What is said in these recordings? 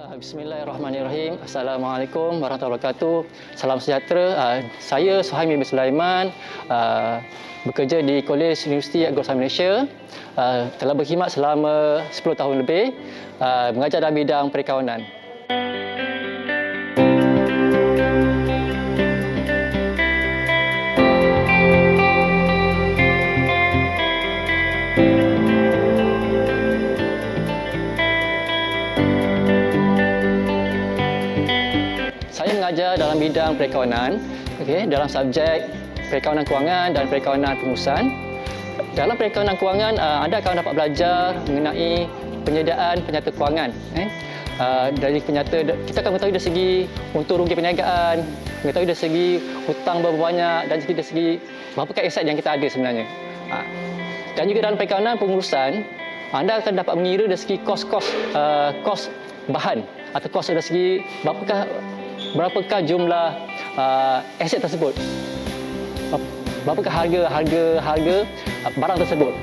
Bismillahirrahmanirrahim. Assalamualaikum warahmatullahi wabarakatuh. Salam sejahtera. Saya Suhaimi bin Sulaiman, bekerja di Kolej Universiti Agronomi Malaysia. Telah berkhidmat selama 10 tahun lebih, mengajar dalam bidang perikawanan. Saya mengajar dalam bidang perikawanan, dalam subjek perikawanan kewangan dan perikawanan pengurusan. Dalam perikawanan kewangan, anda akan dapat belajar mengenai penyediaan penyata kewangan. Dari penyata, kita akan mengetahui dari segi untung rugi perniagaan, mengetahui dari segi hutang berapa banyak dan dari segi berapakah aset yang kita ada sebenarnya. Dan juga dalam perikawanan pengurusan, anda akan dapat mengira dari segi kos bahan atau kos dari segi berapakah jumlah aset tersebut, berapakah harga barang tersebut.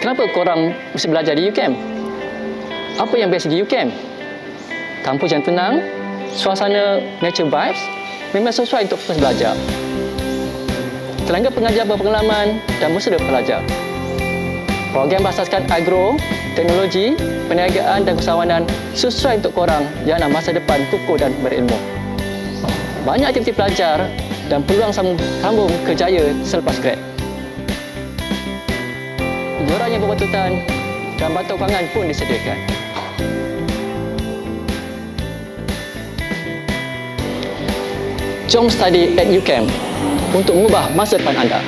Kenapa korang mesti belajar di UCAM? Apa yang best di UCAM? Kampus yang tenang, suasana nature vibes, memang sesuai untuk terus belajar. Tenaga pengajar berpengalaman dan bersedia pelajar. Program berasaskan agro, teknologi, perniagaan dan usahawanan sesuai untuk korang yang nak masa depan kukuh dan berilmu. Banyak aktiviti pelajar dan peluang sambung kerjaya selepas grad. Joran yang berpatutan dan bantuan kewangan pun disediakan. Jom study at UCAM untuk mengubah masa depan anda.